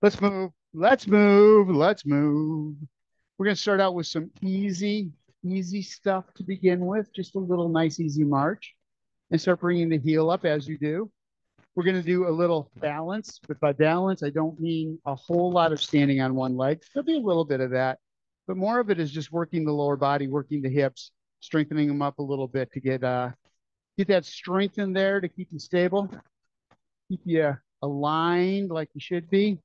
Let's move. Let's move. Let's move. We're going to start out with some easy stuff to begin with. Just a little nice, easy march and start bringing the heel up as you do. We're going to do a little balance, but by balance, I don't mean a whole lot of standing on one leg. There'll be a little bit of that, but more of it is just working the lower body, working the hips, strengthening them up a little bit to get that strength in there to keep you stable, keep you aligned like you should be.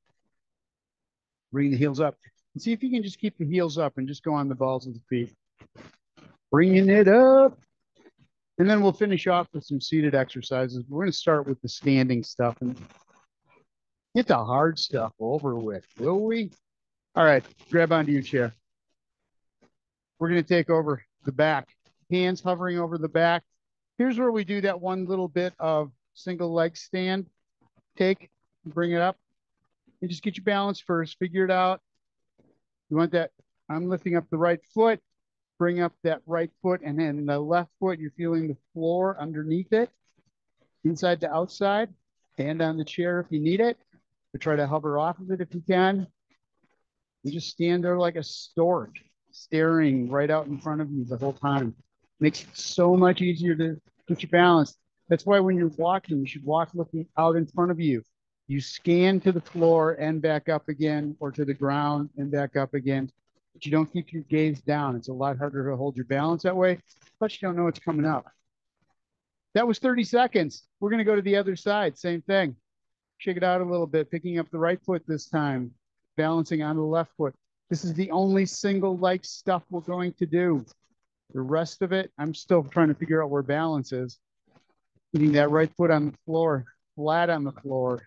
Bring the heels up. And see if you can just keep the heels up and just go on the balls of the feet. Bringing it up. And then we'll finish off with some seated exercises. We're going to start with the standing stuff and get the hard stuff over with, will we? All right, grab onto your chair. We're going to take over the back, hands hovering over the back. Here's where we do that one little bit of single leg stand. Take, bring it up, and just get your balance first. Figure it out. You want that? I'm lifting up the right foot. Bring up that right foot, and then the left foot, you're feeling the floor underneath it, inside to outside. Hand on the chair if you need it, or try to hover off of it if you can. You just stand there like a stork, staring right out in front of you the whole time. Makes it so much easier to get your balance. That's why when you're walking, you should walk looking out in front of you. You scan to the floor and back up again, or to the ground and back up again. But you don't keep your gaze down. It's a lot harder to hold your balance that way. Plus, you don't know what's coming up. That was 30 seconds. We're going to go to the other side. Same thing. Shake it out a little bit, picking up the right foot this time, balancing on the left foot. This is the only single leg stuff we're going to do. The rest of it, I'm still trying to figure out where balance is. Getting that right foot on the floor, flat on the floor.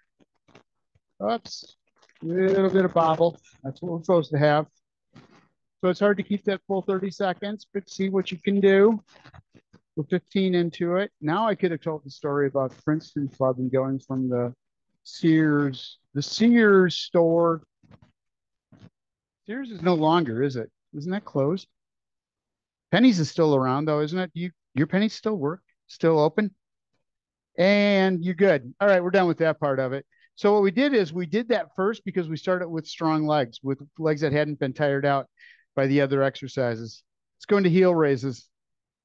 Oops, a little bit of bobble. That's what we're supposed to have. So it's hard to keep that full 30 seconds, but see what you can do. We're 15 into it. Now I could have told the story about Princeton Club and going from the Sears store. Sears is no longer, is it? Isn't that closed? Penny's is still around though, isn't it? Your Penny's still work, still open, and you're good. All right, we're done with that part of it. So what we did is we did that first because we started with strong legs, with legs that hadn't been tired out by the other exercises. Let's go into heel raises.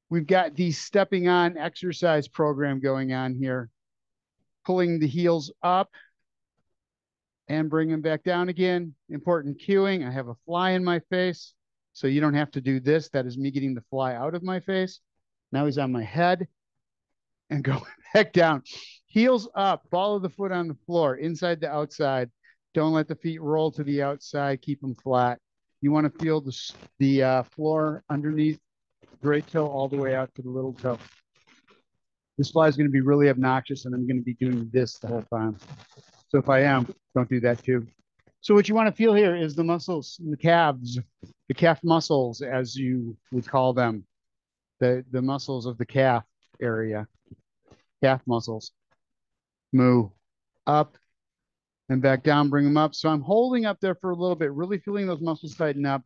We've got the stepping on exercise program going on here, pulling the heels up and bring them back down again. Important cueing. I have a fly in my face, so you don't have to do this. That is me getting the fly out of my face. Now he's on my head and going back down. Heels up, ball of the foot on the floor, inside to outside. Don't let the feet roll to the outside. Keep them flat. You want to feel the floor underneath, great toe all the way out to the little toe. This fly is going to be really obnoxious, and I'm going to be doing this the whole time. So if I am, don't do that too. So what you want to feel here is the muscles, the calves, the calf muscles, as you would call them, the muscles of the calf area, calf muscles. Move up and back down, bring them up. So I'm holding up there for a little bit, really feeling those muscles tighten up,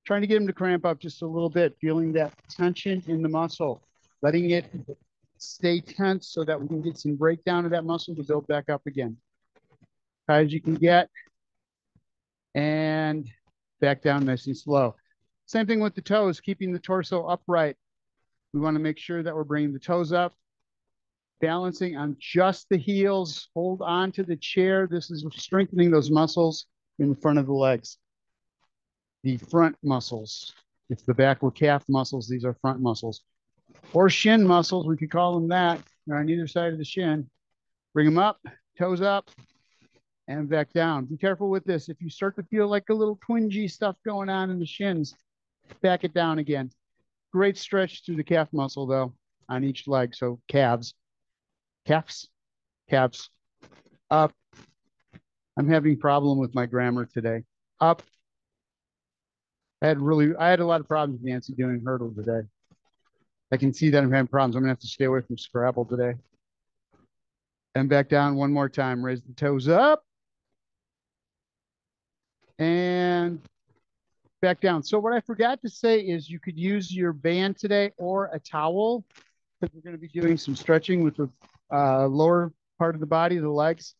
trying to get them to cramp up just a little bit, feeling that tension in the muscle, letting it stay tense so that we can get some breakdown of that muscle to build back up again. High as you can get, and back down nice and slow. Same thing with the toes, keeping the torso upright. We want to make sure that we're bringing the toes up, balancing on just the heels. Hold on to the chair. This is strengthening those muscles in the front of the legs. The front muscles. If the back were calf muscles, these are front muscles. Or shin muscles, we could call them that. They're on either side of the shin. Bring them up, toes up, and back down. Be careful with this. If you start to feel like a little twingy stuff going on in the shins, back it down again. Great stretch through the calf muscle, though, on each leg. So calves, calves, calves, up. I'm having a problem with my grammar today. Up. I had a lot of problems, Nancy, doing hurdle today. I can see that I'm having problems. I'm gonna have to stay away from Scrabble today. And back down one more time. Raise the toes up. And back down. So what I forgot to say is you could use your band today or a towel, because we're going to be doing some stretching with the lower part of the body, the legs.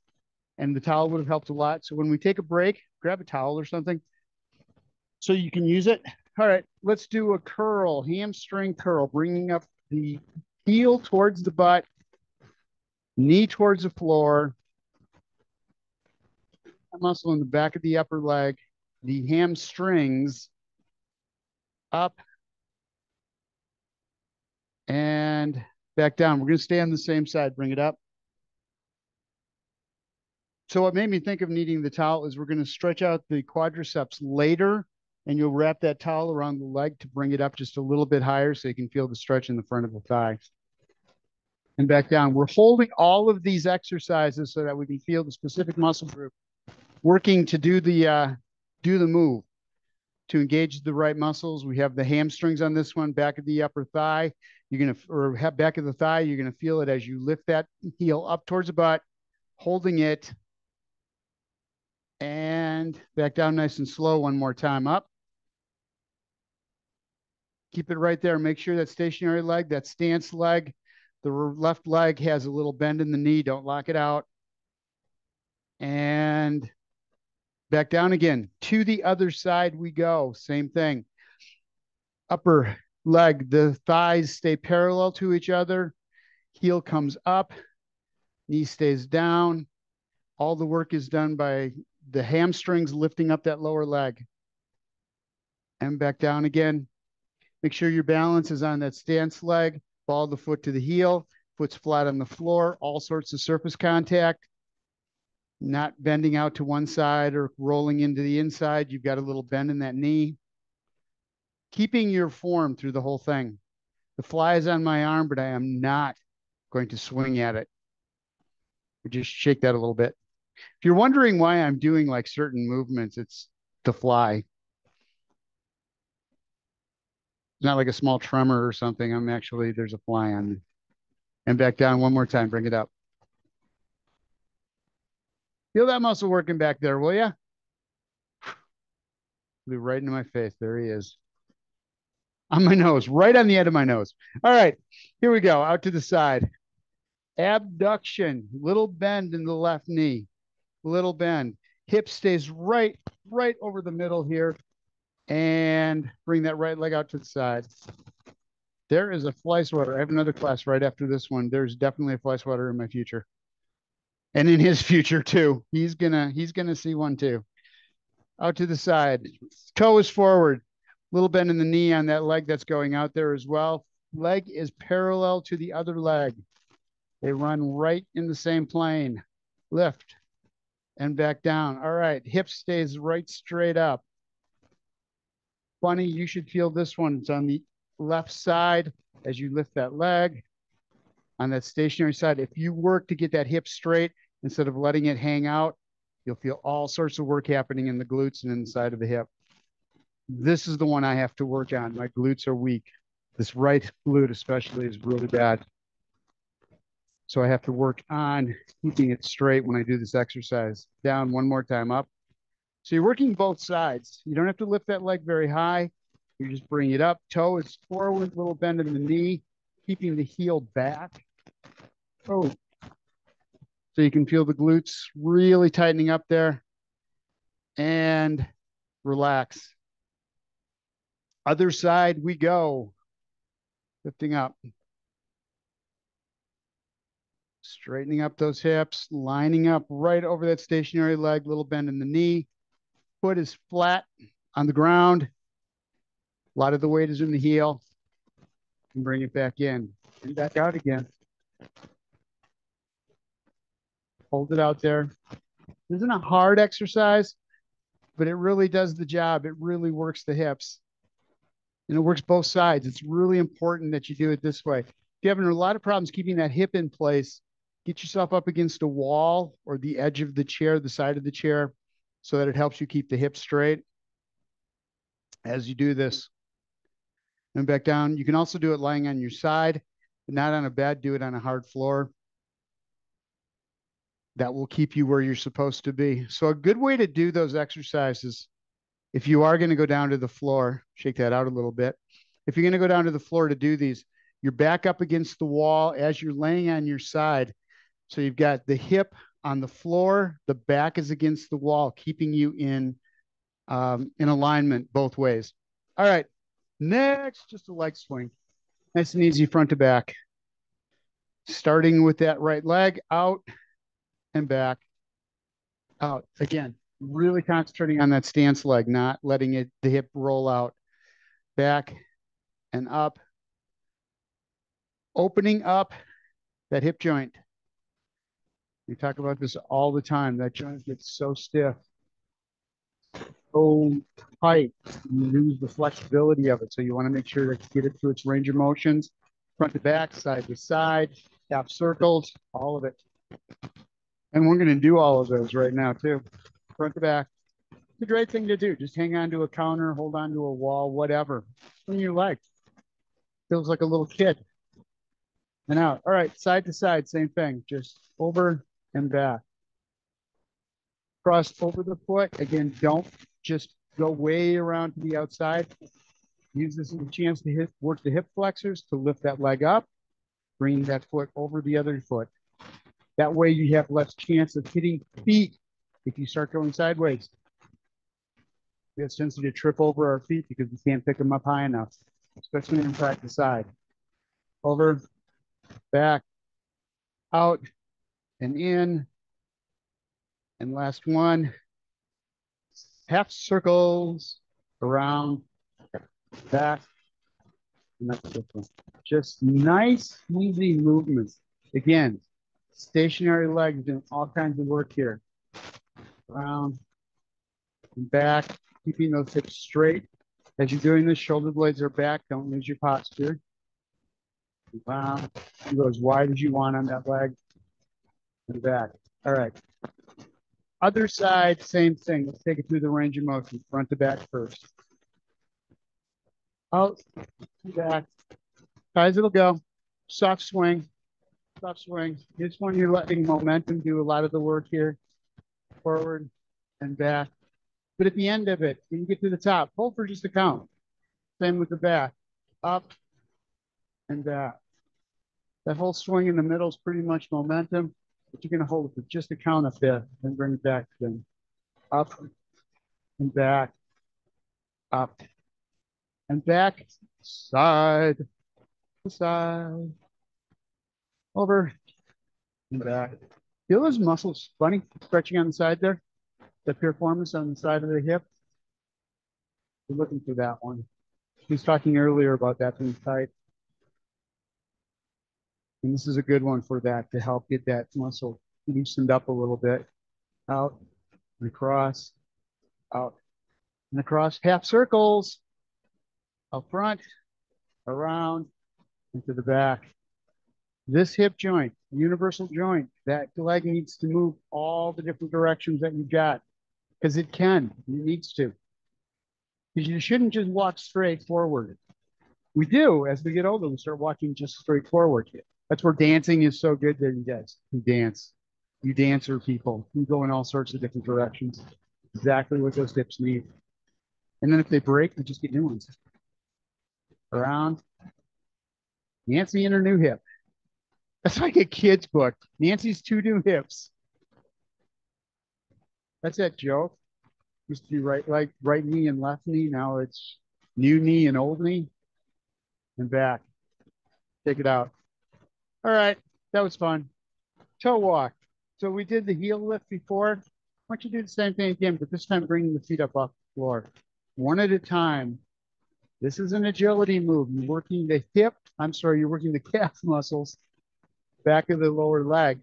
and the towel would have helped a lot. So when we take a break, grab a towel or something so you can use it. All right, let's do a curl, hamstring curl, bringing up the heel towards the butt, knee towards the floor, muscle in the back of the upper leg, the hamstrings up and back down. We're going to stay on the same side. Bring it up. So what made me think of needing the towel is we're going to stretch out the quadriceps later, and you'll wrap that towel around the leg to bring it up just a little bit higher so you can feel the stretch in the front of the thigh. And back down. We're holding all of these exercises so that we can feel the specific muscle group working to do the move. To engage the right muscles, we have the hamstrings on this one, back of the upper thigh. You're going to, or have back of the thigh, you're going to feel it as you lift that heel up towards the butt, holding it, and back down nice and slow one more time up. Keep it right there. Make sure that stationary leg, that stance leg, the left leg has a little bend in the knee. Don't lock it out. And back down again. To the other side we go. Same thing. Upper leg, the thighs stay parallel to each other. Heel comes up. Knee stays down. All the work is done by the hamstrings lifting up that lower leg. And back down again. Make sure your balance is on that stance leg. Ball the foot to the heel. Foot's flat on the floor. All sorts of surface contact. Not bending out to one side or rolling into the inside. You've got a little bend in that knee. Keeping your form through the whole thing. The fly is on my arm, but I am not going to swing at it. Just shake that a little bit. If you're wondering why I'm doing like certain movements, it's the fly. It's not like a small tremor or something. I'm actually, there's a fly on me. And back down one more time. Bring it up. Feel that muscle working back there, will you? Blew right into my face. There he is. On my nose, right on the end of my nose. All right, here we go. Out to the side. Abduction, little bend in the left knee, little bend. Hip stays right over the middle here. And bring that right leg out to the side. There is a fly swatter. I have another class right after this one. There's definitely a fly swatter in my future. And in his future too. He's gonna see one too. Out to the side. Toe is forward. Little bend in the knee on that leg that's going out there as well. Leg is parallel to the other leg. They run right in the same plane. Lift and back down. All right. Hip stays right straight up. Funny, you should feel this one. It's on the left side as you lift that leg. On that stationary side, if you work to get that hip straight instead of letting it hang out, you'll feel all sorts of work happening in the glutes and inside of the hip. This is the one I have to work on. My glutes are weak. This right glute especially is really bad. So I have to work on keeping it straight when I do this exercise. Down one more time, up. So you're working both sides. You don't have to lift that leg very high. You just bring it up. Toe is forward, little bend in the knee, keeping the heel back. Oh. So you can feel the glutes really tightening up there. And relax. Other side we go. Lifting up. Straightening up those hips, lining up right over that stationary leg, little bend in the knee. Foot is flat on the ground. A lot of the weight is in the heel. And bring it back in and back out again. Hold it out there. This isn't a hard exercise, but it really does the job. It really works the hips. And it works both sides. It's really important that you do it this way. If you're having a lot of problems keeping that hip in place, get yourself up against a wall or the edge of the chair, the side of the chair, so that it helps you keep the hips straight as you do this. And back down. You can also do it lying on your side, but not on a bed. Do it on a hard floor. That will keep you where you're supposed to be. So a good way to do those exercises, if you are going to go down to the floor, shake that out a little bit. If you're going to go down to the floor to do these, you're back up against the wall as you're laying on your side. So you've got the hip on the floor. The back is against the wall, keeping you in alignment both ways. All right. Next, just a leg swing. Nice and easy front to back. Starting with that right leg, out and back, out. Again, really concentrating on that stance leg, not letting the hip roll out. Back and up. Opening up that hip joint. We talk about this all the time. That joint gets so stiff, so tight. You lose the flexibility of it. So you want to make sure to get it through its range of motions, front to back, side to side, half circles, all of it. And we're going to do all of those right now too. Front to back. It's a great thing to do. Just hang on to a counter, hold on to a wall, whatever. Swing your leg. Feels like a little kid. And out. All right, side to side, same thing. Just over and back. Cross over the foot. Again, don't just go way around to the outside. Use this as a chance to work the hip flexors to lift that leg up. Bring that foot over the other foot. That way you have less chance of hitting feet if you start going sideways. We have a tendency to trip over our feet because we can't pick them up high enough, especially in practice side. Over, back, out, and in. And last one, half circles around, back, and that's different. Just nice, easy movements. Again, stationary legs doing all kinds of work here. Around and back, keeping those hips straight. As you're doing this, shoulder blades are back. Don't lose your posture. Around, you go as wide as you want on that leg and back. All right. Other side, same thing. Let's take it through the range of motion. Front to back first. Out, back. Guys, it'll go. Soft swing. Soft swing. This one, you're letting momentum do a lot of the work here. Forward and back. But at the end of it, when you get to the top, hold for just a count. Same with the back. Up and back. That whole swing in the middle is pretty much momentum, but you're going to hold it for just a count up there and bring it back to them. Up and back. Up and back. Side to side. Over and back. Feel those muscles funny stretching on the side there? The piriformis on the side of the hip. We're looking for that one. He was talking earlier about that being tight. And this is a good one for that to help get that muscle loosened up a little bit. Out and across, out and across. Half circles. Up front, around, and to the back. This hip joint, universal joint, that leg needs to move all the different directions that you've got because it can. It needs to. Because you shouldn't just walk straight forward. We do, as we get older, we start walking just straight forward. That's where dancing is so good that you guys can dance. You dancer people. You go in all sorts of different directions. Exactly what those hips need. And then if they break, we just get new ones. Around. Nancy and her new hip. That's like a kid's book. Nancy's two new hips. That's that joke. Used to be right knee and left knee. Now it's new knee and old knee. And back. Take it out. All right. That was fun. Toe walk. So we did the heel lift before. Why don't you do the same thing again, but this time bringing the feet up off the floor. One at a time. This is an agility move. You're working the you're working the calf muscles, back of the lower leg.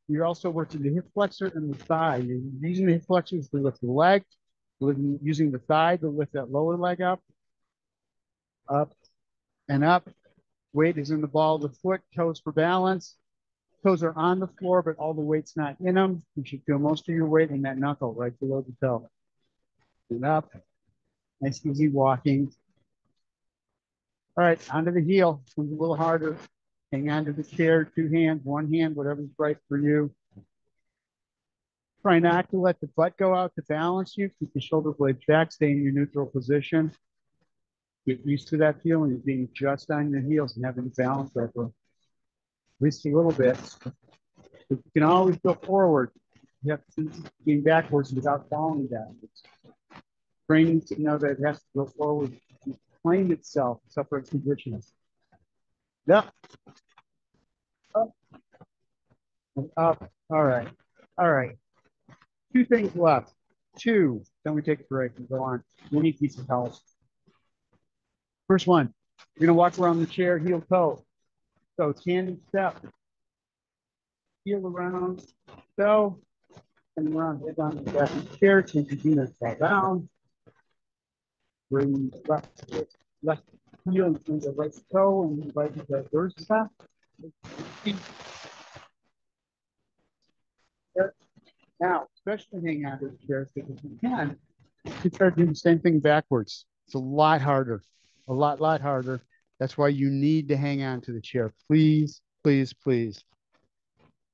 You're also working the hip flexor and the thigh. You're using the hip flexors to lift the leg, using the thigh to lift that lower leg up and up. Weight is in the ball of the foot, toes for balance. Toes are on the floor, but all the weight's not in them. You should feel most of your weight in that knuckle right below the toe. And up. Nice, easy walking. All right, onto the heel. It's a little harder. Hang on to the chair, two hands, one hand, whatever's right for you. Try not to let the butt go out to balance you. Keep the shoulder blades back. Stay in your neutral position. Get used to that feeling of being just on your heels and having to balance over at least a little bit. You can always go forward. You have to going backwards without falling backwards. Brain needs to know that it has to go forward and claim itself, separate positions. Yep. Up and up. All right. All right. Two things left. Two. Then we take a break and go on. We need to eat some towels. First one. We're gonna walk around the chair, heel toe. So standing step. Heel around. So and around, head down the back of the chair, change your unit, fall down. Bring left heel into the right toe and right reverse step. Now, especially hang on to the chair because if you can, you can start doing the same thing backwards. It's a lot harder, a lot harder. That's why you need to hang on to the chair. Please, please, please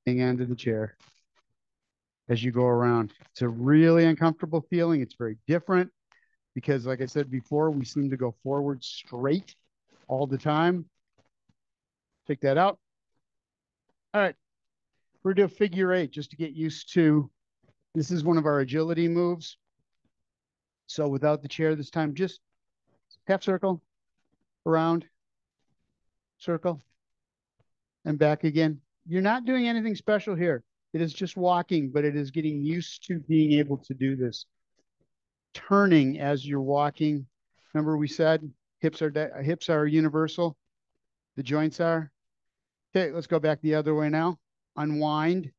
hang on to the chair as you go around. It's a really uncomfortable feeling. It's very different because, like I said before, we seem to go forward straight all the time. Take that out. All right. We're doing figure eight just to get used to. This is one of our agility moves. So without the chair this time, just half circle, around, circle, and back again. You're not doing anything special here. It is just walking, but it is getting used to being able to do this. Turning as you're walking. Remember we said hips are universal. The joints are. Okay, let's go back the other way now. Unwind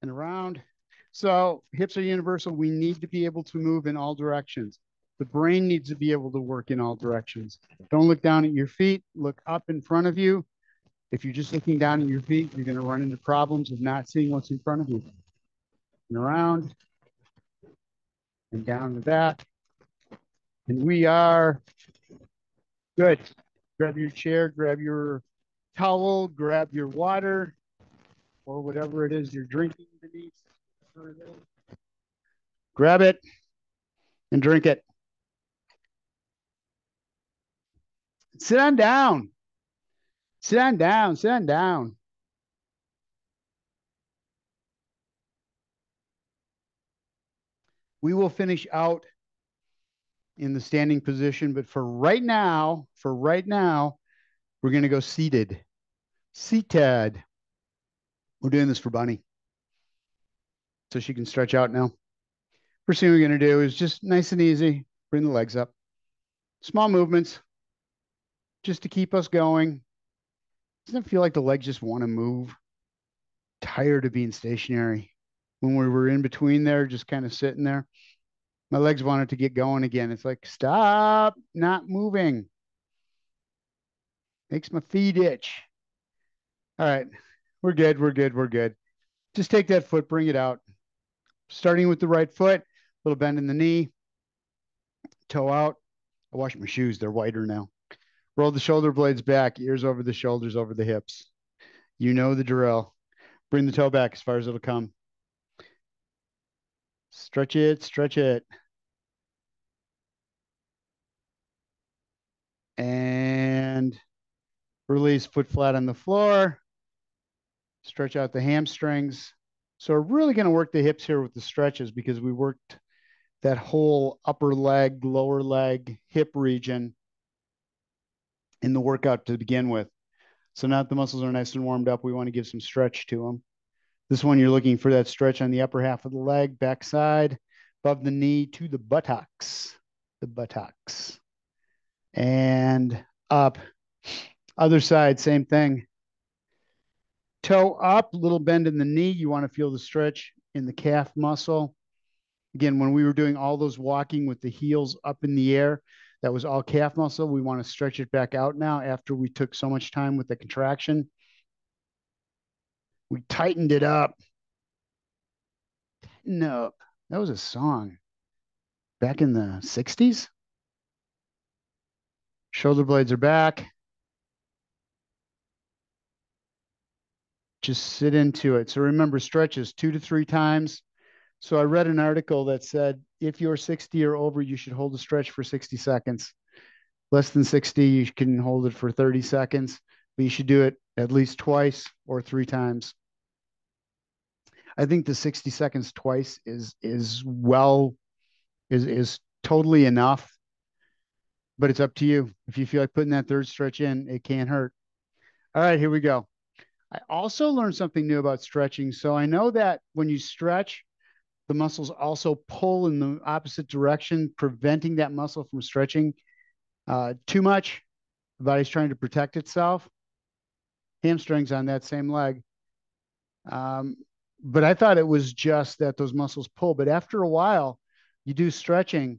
and around. So hips are universal. We need to be able to move in all directions. The brain needs to be able to work in all directions. Don't look down at your feet. Look up in front of you. If you're just looking down at your feet, you're going to run into problems of not seeing what's in front of you. And around and down the back. And we are good. Grab your chair, grab your towel, grab your water, or whatever it is you're drinking beneath. Grab it and drink it. Sit on down. Sit on down. Sit on down. We will finish out in the standing position, but for right now, we're going to go seated. Seated. We're doing this for Bunny, so she can stretch out now. First thing we're going to do is just nice and easy, bring the legs up. Small movements, just to keep us going. Doesn't it feel like the legs just want to move? Tired of being stationary. When we were in between there, just kind of sitting there, my legs wanted to get going again. It's like, stop, not moving. Makes my feet itch. All right, we're good, we're good, we're good. Just take that foot, bring it out. Starting with the right foot, little bend in the knee, toe out. I washed my shoes, they're whiter now. Roll the shoulder blades back, ears over the shoulders, over the hips. You know the drill. Bring the toe back as far as it'll come. Stretch it, stretch it. And release, foot flat on the floor. Stretch out the hamstrings. So we're really going to work the hips here with the stretches because we worked that whole upper leg, lower leg, hip region in the workout to begin with. So now that the muscles are nice and warmed up, we want to give some stretch to them. This one, you're looking for that stretch on the upper half of the leg, backside, above the knee to the buttocks, and up. Other side, same thing. Toe up, little bend in the knee. You want to feel the stretch in the calf muscle. Again, when we were doing all those walking with the heels up in the air, that was all calf muscle. We want to stretch it back out now after we took so much time with the contraction. We tightened it up. No, that was a song back in the 60s. Shoulder blades are back. Just sit into it. So remember, stretches 2 to 3 times. So I read an article that said if you're 60 or over, you should hold a stretch for 60 seconds. Less than 60, you can hold it for 30 seconds. but you should do it at least twice or 3 times. I think the 60 seconds twice is totally enough, but it's up to you. If you feel like putting that third stretch in, it can't hurt. All right, here we go. I also learned something new about stretching. So I know that when you stretch, the muscles also pull in the opposite direction, preventing that muscle from stretching too much. The body's trying to protect itself. Hamstrings on that same leg. Um, but I thought it was just that those muscles pull. But after a while, you do stretching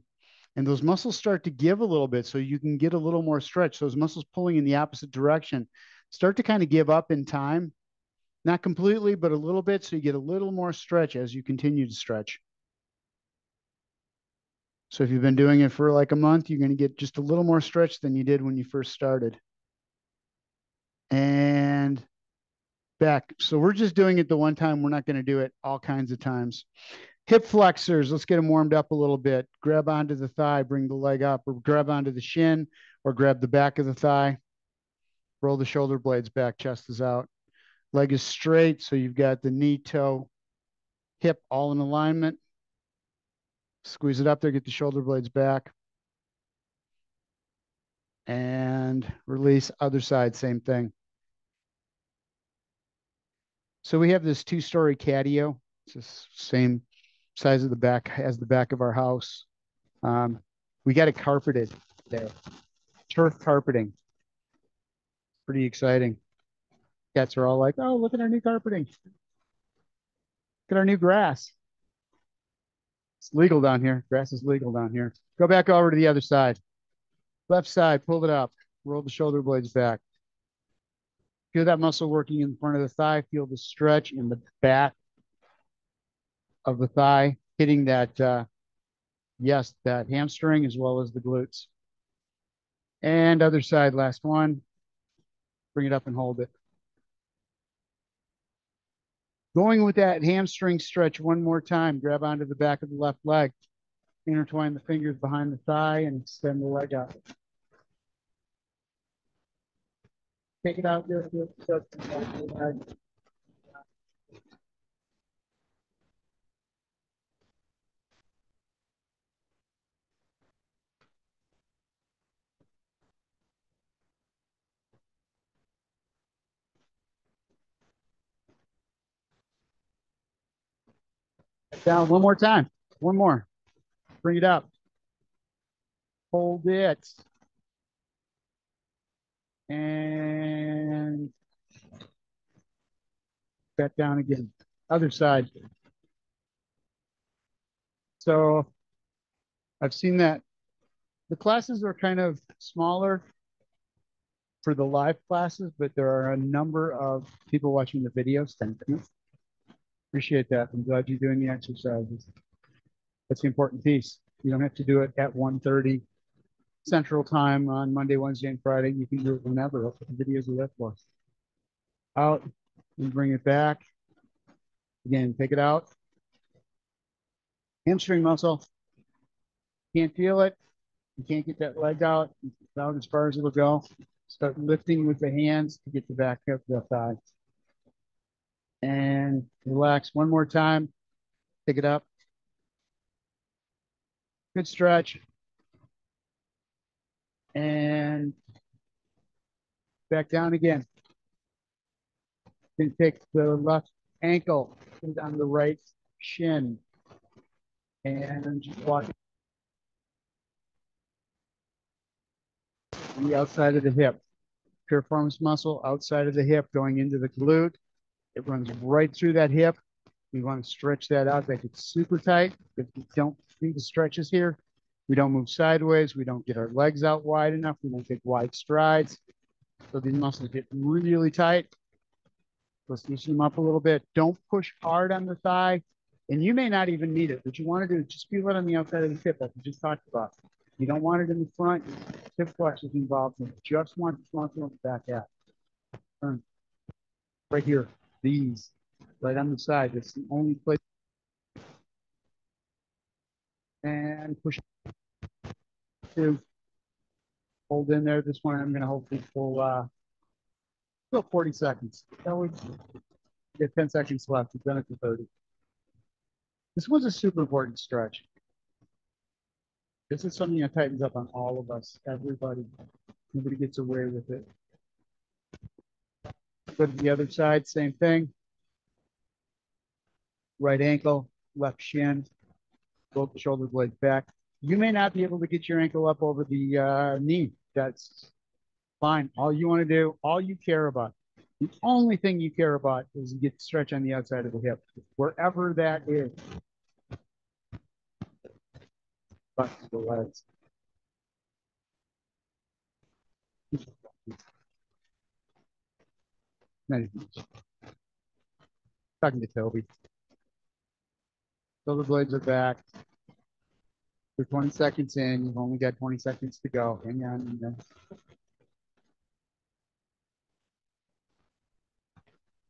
and those muscles start to give a little bit so you can get a little more stretch. Those muscles pulling in the opposite direction start to kind of give up in time. Not completely, but a little bit. So you get a little more stretch as you continue to stretch. So if you've been doing it for like a month, you're going to get just a little more stretch than you did when you first started. And back. So we're just doing it the one time. We're not going to do it all kinds of times. Hip flexors. Let's get them warmed up a little bit. Grab onto the thigh, bring the leg up, or grab onto the shin, or grab the back of the thigh. Roll the shoulder blades back, chest is out. Leg is straight, so you've got the knee, toe, hip all in alignment. Squeeze it up there, get the shoulder blades back. And release, other side, same thing. So we have this 2-story catio. It's the same size of the back as the back of our house. We got it carpeted there, turf carpeting. Pretty exciting. Cats are all like, "Oh, look at our new carpeting. Look at our new grass." It's legal down here. Grass is legal down here. Go back over to the other side. Left side, pull it up. Roll the shoulder blades back. Feel that muscle working in front of the thigh. Feel the stretch in the back of the thigh, hitting that, yes, that hamstring as well as the glutes. And other side, last one. Bring it up and hold it. Going with that hamstring stretch one more time. Grab onto the back of the left leg. Intertwine the fingers behind the thigh and extend the leg out. Take it out there. Down one more time. One more. Bring it up. Hold it. And back down again. Other side. So I've seen that the classes are kind of smaller for the live classes, but there are a number of people watching the videos. Thank you. Appreciate that. I'm glad you're doing the exercises. That's the important piece. You don't have to do it at 1:30 Central Time on Monday, Wednesday, and Friday. You can do it whenever. That's what the videos are there for. Out and bring it back. Again, take it out. Hamstring muscle. Can't feel it. You can't get that leg out. It's out as far as it'll go. Start lifting with the hands to get the back up the thigh. And relax one more time. Pick it up. Good stretch. And back down again. Then take the left ankle, put it on the right shin. And just walk on the outside of the hip. Piriformis muscle outside of the hip going into the glute. It runs right through that hip. We want to stretch that out, make it super tight. If we don't see the stretches here, we don't move sideways. We don't get our legs out wide enough. We don't take wide strides. So these muscles get really tight. Let's loosen them up a little bit. Don't push hard on the thigh. And you may not even need it. What you want to do is just feel it on the outside of the hip, like we just talked about. You don't want it in the front. Hip flex is involved. You just want this muscle in the back half. Turn. Right here. These. Right on the side. That's the only place. And push. 2. Hold in there. This one I'm going to hopefully pull Still 40 seconds. That would get 10 seconds left. We've done it to 30. This was a super important stretch. This is something that tightens up on all of us, everybody. Nobody gets away with it. Go to the other side, same thing. Right ankle, left shin, both shoulder blades back. You may not be able to get your ankle up over the knee. That's fine. All you want to do, all you care about, the only thing you care about is you get stretch on the outside of the hip, wherever that is. Back to the legs. Talking to Toby. Shoulder blades are back. We're 20 seconds in. You've only got 20 seconds to go. Hang on. Hang on.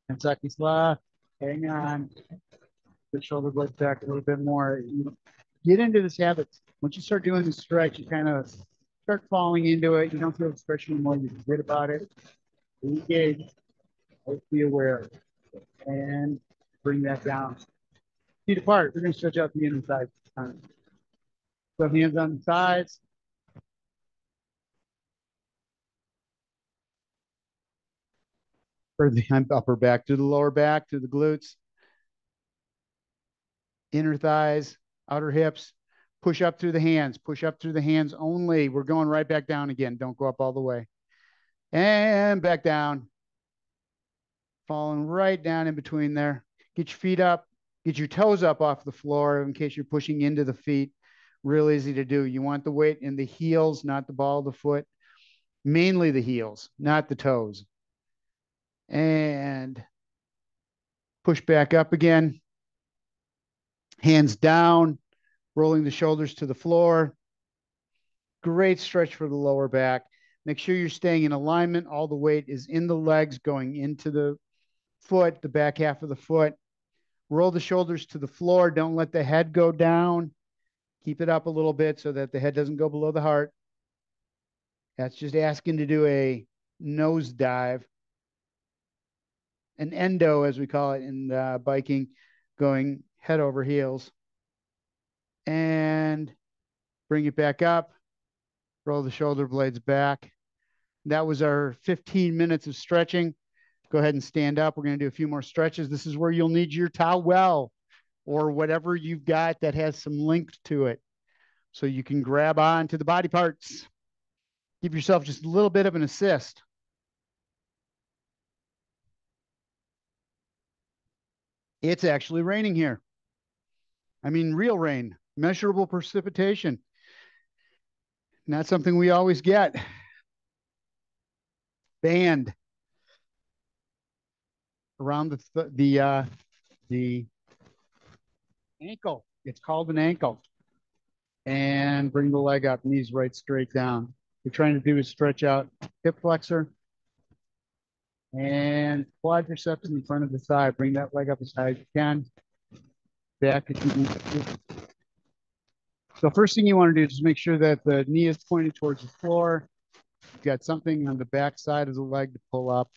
10 seconds left. Hang on. The shoulder blades back a little bit more. You get into this habit. Once you start doing the stretch, you kind of start falling into it. You don't feel the stretch anymore. You forget about it. Engage. Always be aware. And bring that down. Feet apart. We're going to stretch out the inside. So hands on the sides. Or the upper back to the lower back to the glutes. Inner thighs, outer hips. Push up through the hands. Push up through the hands only. We're going right back down again. Don't go up all the way. And back down. Falling right down in between there. Get your feet up. Get your toes up off the floor in case you're pushing into the feet. Real easy to do. You want the weight in the heels, not the ball of the foot. Mainly the heels, not the toes. And push back up again. Hands down, rolling the shoulders to the floor. Great stretch for the lower back. Make sure you're staying in alignment. All the weight is in the legs going into the foot, the back half of the foot. Roll the shoulders to the floor. Don't let the head go down. Keep it up a little bit so that the head doesn't go below the heart. That's just asking to do a nose dive. An endo, as we call it in biking, going head over heels. And bring it back up. Roll the shoulder blades back. That was our 15 minutes of stretching. Go ahead and stand up. We're going to do a few more stretches. This is where you'll need your towel or whatever you've got that has some length to it so you can grab on to the body parts. Give yourself just a little bit of an assist. It's actually raining here. I mean, real rain, measurable precipitation. Not something we always get. Band around the ankle. It's called an ankle. And bring the leg up, knees right straight down. What you're trying to do is stretch out hip flexor and quadriceps in the front of the thigh. Bring that leg up as high as you can. Back if you need to. So first thing you want to do is just make sure that the knee is pointed towards the floor. You've got something on the back side of the leg to pull up.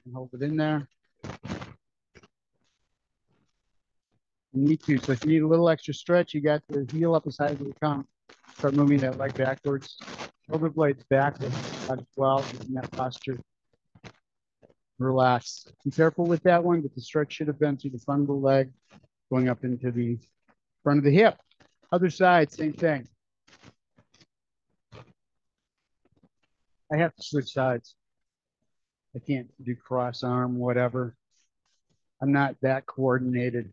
And hold it in there. You need to. So if you need a little extra stretch, you got the heel up as high as you come. Start moving that leg backwards. Shoulder blades backwards as well, in that posture. Relax. Be careful with that one, but the stretch should have been through the front of the leg, going up into the front of the hip. Other side, same thing. I have to switch sides. I can't do cross arm, whatever. I'm not that coordinated.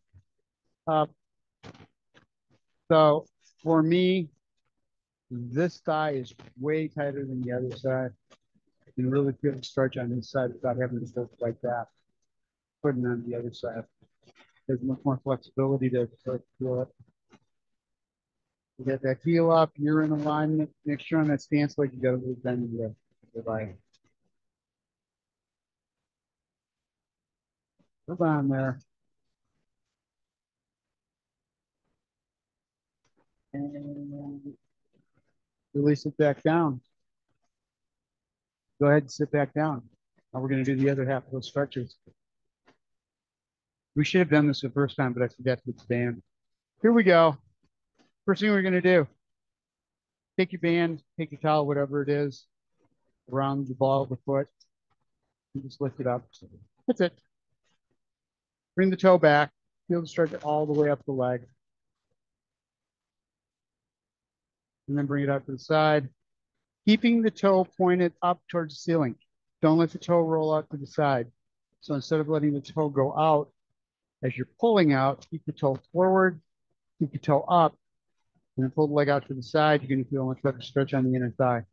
So for me, this thigh is way tighter than the other side. I can really feel the stretch on this side without having to stretch like that. Putting on the other side. There's much more flexibility to feel it. You get that heel up, you're in alignment. Make sure on that stance like you got a little bend in the body. Hold on there. And release it back down. Go ahead and sit back down. Now we're going to do the other half of those stretches. We should have done this the first time, but I forgot to expand. Here we go. First thing we're going to do, take your band, take your towel, whatever it is, around the ball of the foot, and just lift it up. That's it. Bring the toe back. Feel the stretch all the way up the leg. And then bring it out to the side. Keeping the toe pointed up towards the ceiling. Don't let the toe roll out to the side. So instead of letting the toe go out, as you're pulling out, keep the toe forward, keep the toe up, and then pull the leg out to the side. You're going to feel a much better stretch on the inner thigh.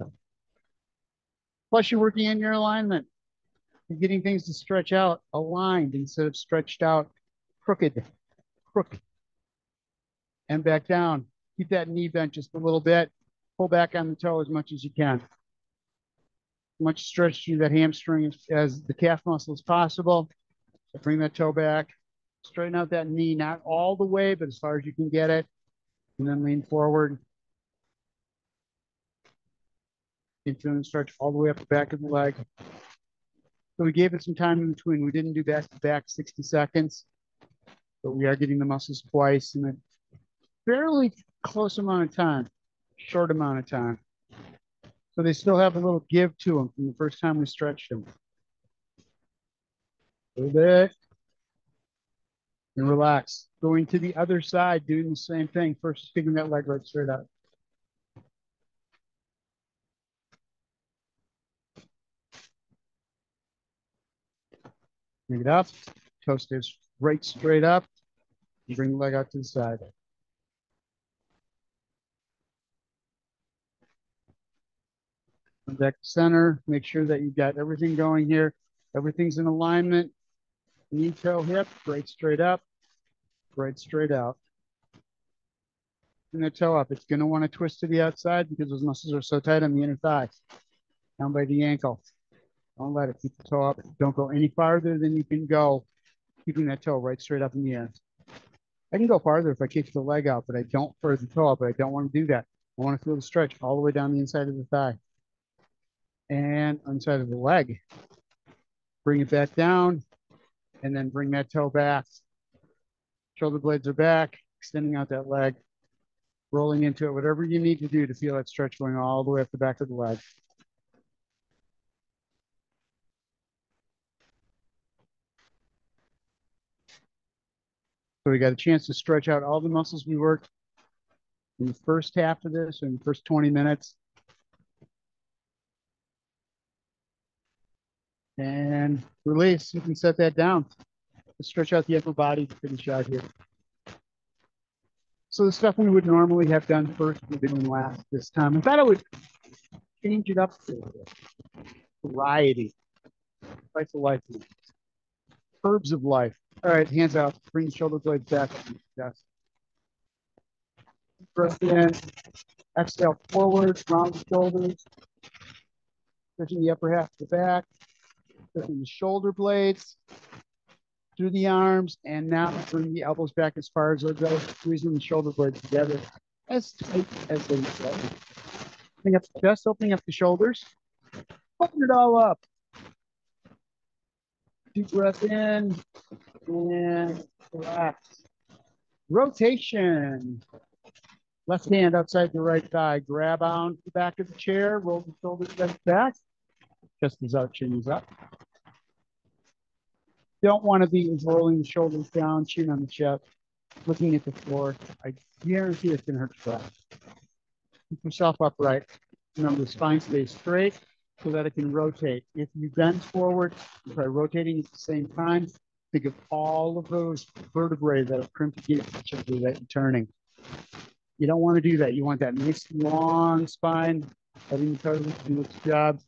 Plus, you're working in your alignment. You're getting things to stretch out aligned instead of stretched out crooked. And back down. Keep that knee bent just a little bit. Pull back on the toe as much as you can. Much stretch through that hamstring as the calf muscle as possible. So bring that toe back. Straighten out that knee, not all the way, but as far as you can get it. And then lean forward. Keep doing the stretch all the way up the back of the leg. So we gave it some time in between. We didn't do back to back 60 seconds, but we are getting the muscles twice in a fairly close amount of time, short amount of time. So they still have a little give to them from the first time we stretched them. A little bit. And relax. Going to the other side, doing the same thing. First, kicking that leg right straight out. Bring it up. Toe stays right straight up. You bring the leg out to the side. Come back to center. Make sure that you've got everything going here. Everything's in alignment. Knee, toe, hip, right straight up, right straight out. Bring the toe up. It's going to want to twist to the outside because those muscles are so tight on the inner thigh. Down by the ankle. Don't let it. Keep the toe up. Don't go any farther than you can go, keeping that toe right straight up in the air. I can go farther if I kick the leg out, but I don't for the toe up, but I don't want to do that. I want to feel the stretch all the way down the inside of the thigh. And inside of the leg. Bring it back down, and then bring that toe back. Shoulder blades are back, extending out that leg, rolling into it, whatever you need to do to feel that stretch going all the way up the back of the leg. So we got a chance to stretch out all the muscles we worked in the first half of this, in the first 20 minutes. And release. You can set that down. Let's stretch out the upper body to finish out here. So the stuff we would normally have done first, we're doing last this time. I thought I would change it up a little bit. Variety. Life of life. Herbs of life. All right, hands out. Bring the shoulder blades back. Yes. Breath in. Exhale forward, round the shoulders. Stretching the upper half of the back. Stretching the shoulder blades through the arms. And now bring the elbows back as far as they'll go. Squeezing the shoulder blades together as tight as they go. Opening up the chest, opening up the shoulders. Open it all up. Deep breath in and relax. Rotation. Left hand outside the right thigh. Grab on the back of the chair. Roll the shoulders back. Chest is out, chin is up. Don't want to be rolling the shoulders down, chin on the chest, looking at the floor. I guarantee it's going to hurt your back. Keep yourself upright. Remember, the spine stays straight so that it can rotate. If you bend forward, try rotating at the same time. Think of all of those vertebrae that are crimped against each other that you're turning. You don't want to do that. You want that nice long spine, letting the cartilage do its job.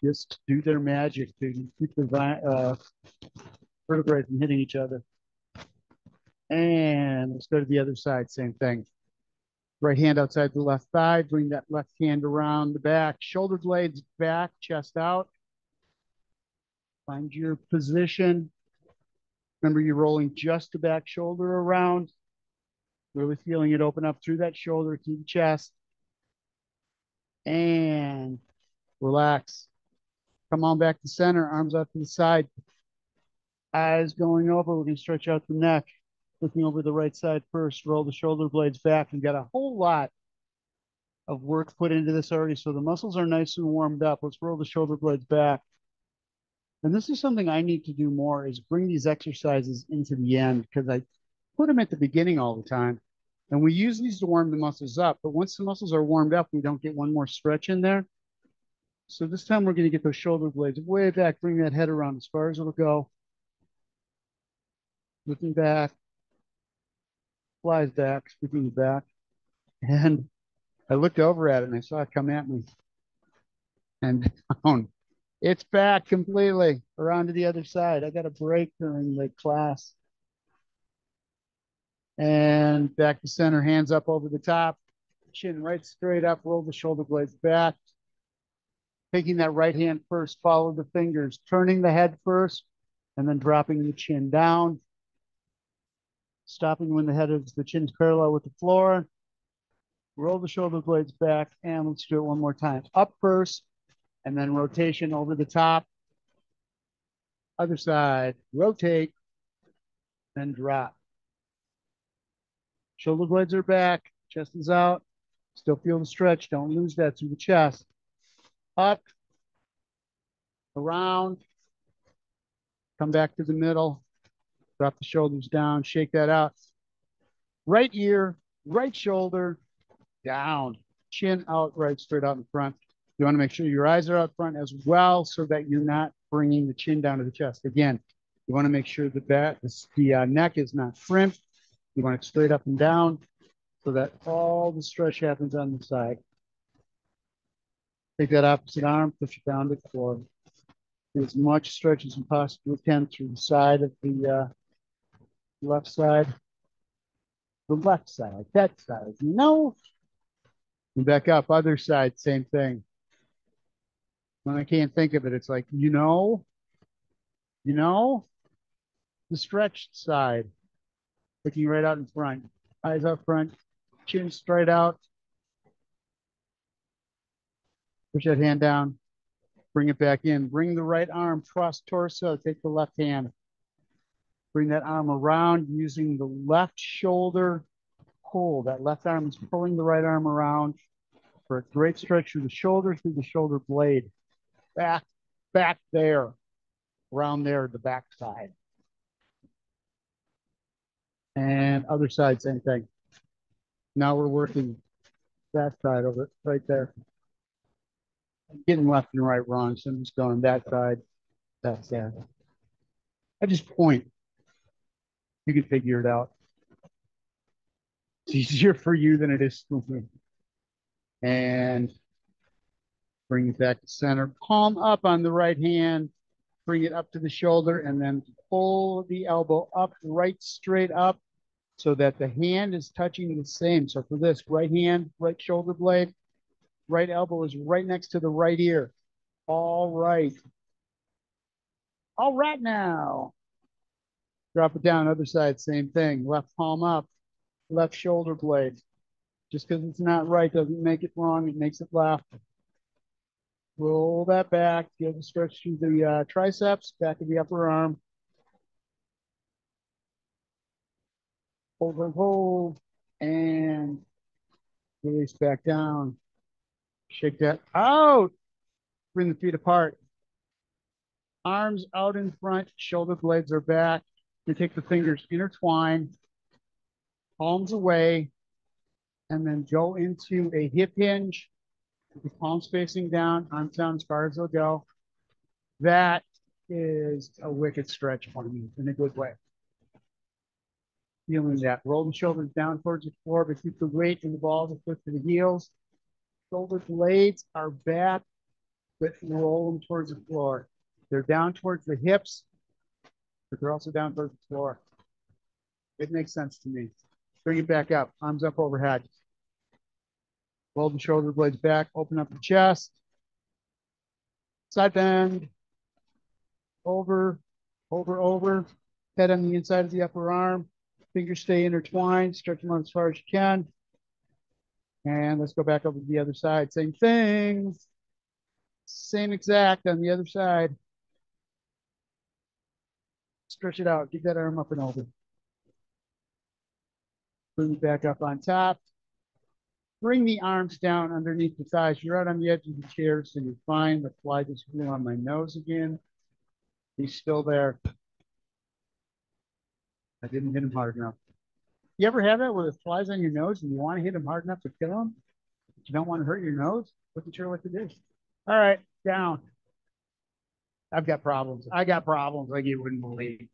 Just do their magic to keep the vertebrae from hitting each other. And let's go to the other side, same thing. Right hand outside the left thigh, bring that left hand around the back, shoulder blades back, chest out. Find your position. Remember, you're rolling just the back shoulder around. Really feeling it open up through that shoulder, through the chest. And relax. Come on back to center, arms out to the side. Eyes going over. We're going to stretch out the neck. Looking over the right side first. Roll the shoulder blades back. We've got a whole lot of work put into this already. So the muscles are nice and warmed up. Let's roll the shoulder blades back. And this is something I need to do more is bring these exercises into the end because I put them at the beginning all the time. And we use these to warm the muscles up. But once the muscles are warmed up, we don't get one more stretch in there. So this time we're going to get those shoulder blades way back, bring that head around as far as it'll go. Looking back, flies back, scooping it back. And I looked over at it and I saw it come at me and down. It's back completely around to the other side. I got a break during the class. And back to center, hands up over the top, chin right straight up, roll the shoulder blades back. Taking that right hand first, follow the fingers, turning the head first, and then dropping the chin down. Stopping when the chin's parallel with the floor. Roll the shoulder blades back, and let's do it one more time. Up first, and then rotation over the top. Other side, rotate, then drop. Shoulder blades are back, chest is out. Still feel the stretch. Don't lose that through the chest. Up, around, come back to the middle. Drop the shoulders down, shake that out. Right ear, right shoulder, down. Chin out, right straight out in front. You want to make sure your eyes are out front as well so that you're not bringing the chin down to the chest. Again, you want to make sure that the neck is not crimped. You want it straight up and down so that all the stretch happens on the side. Take that opposite arm, push it down to the floor. Do as much stretch as you possibly can through the side of the left side. The left side, that side, And back up, other side, same thing. When I can't think of it, it's like, the stretched side, looking right out in front, eyes up front, chin straight out. Push that hand down, bring it back in. Bring the right arm cross torso, take the left hand. Bring that arm around using the left shoulder pull. That left arm is pulling the right arm around for a great stretch through the shoulder blade. Back there, around there, the back side. And other side, same thing. Now we're working that side over right there. I'm getting left and right wrong, so I'm just going that side, that side. I just point. You can figure it out. It's easier for you than it is for me. And bring it back to center. Palm up on the right hand. Bring it up to the shoulder and then pull the elbow up, right straight up so that the hand is touching the same. So for this, right hand, right shoulder blade, right elbow is right next to the right ear. All right. All right now. Drop it down, other side, same thing. Left palm up, left shoulder blade. Just because it's not right doesn't make it wrong. It makes it left. Roll that back. Give a stretch through the triceps, back of the upper arm. Over, hold, and release back down. Shake that out. Bring the feet apart. Arms out in front. Shoulder blades are back. You take the fingers, intertwine, palms away, and then go into a hip hinge. With the palms facing down, arms down as far as they'll go. That is a wicked stretch for me in a good way. Feeling that. Roll the shoulders down towards the floor, but keep the weight in the balls and foot to the heels. Shoulder blades are back, but roll them towards the floor. They're down towards the hips, but they're also down towards the floor. It makes sense to me. Bring it back up. Arms up overhead. Roll the shoulder blades back. Open up the chest. Side bend. Over. Head on the inside of the upper arm. Fingers stay intertwined. Stretch them out as far as you can. And let's go back over to the other side. Same thing. Same exact on the other side. Stretch it out. Get that arm up and over. Bring it back up on top. Bring the arms down underneath the thighs. You're out on the edge of the chair, so you're fine. Let's fly this glue on my nose again. He's still there. I didn't hit him hard enough. You ever have that where it flies on your nose and you want to hit him hard enough to kill him, but you don't want to hurt your nose? Wasn't sure what to do. All right, down. I've got problems. I got problems like you wouldn't believe.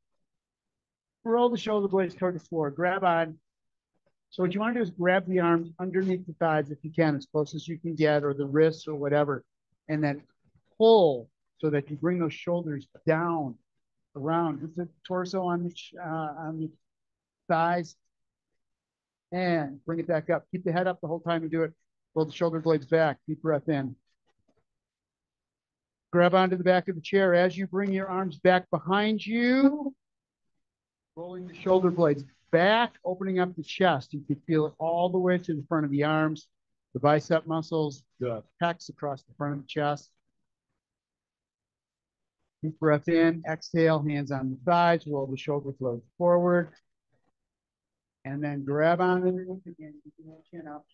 Roll the shoulder blades toward the floor. Grab on. So what you want to do is grab the arms underneath the thighs if you can, as close as you can get, or the wrists or whatever, and then pull so that you bring those shoulders down around with the torso on the thighs, and bring it back up. Keep the head up the whole time you do it. Roll the shoulder blades back. Deep breath in. Grab onto the back of the chair as you bring your arms back behind you, rolling the shoulder blades back, opening up the chest. You can feel it all the way to the front of the arms, the bicep muscles, the pecs across the front of the chest. Deep breath in, exhale, hands on the thighs, roll the shoulder blades forward, and then grab on underneath again, keeping that chin up.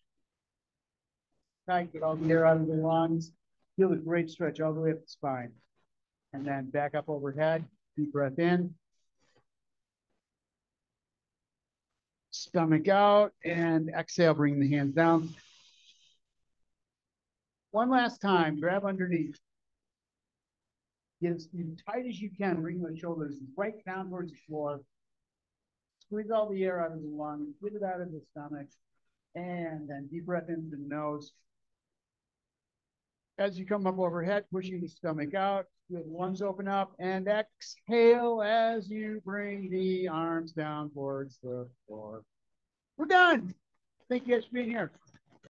Tight, get all the air out of the lungs. Feel a great stretch all the way up the spine. And then back up overhead, deep breath in. Stomach out, and exhale, bring the hands down. One last time, grab underneath. Get as tight as you can, bring those shoulders right down towards the floor. Squeeze all the air out of the lungs, get it out of the stomach, and then deep breath into the nose. As you come up overhead, pushing the stomach out, the lungs open up, and exhale as you bring the arms down towards the floor. We're done. Thank you guys for being here.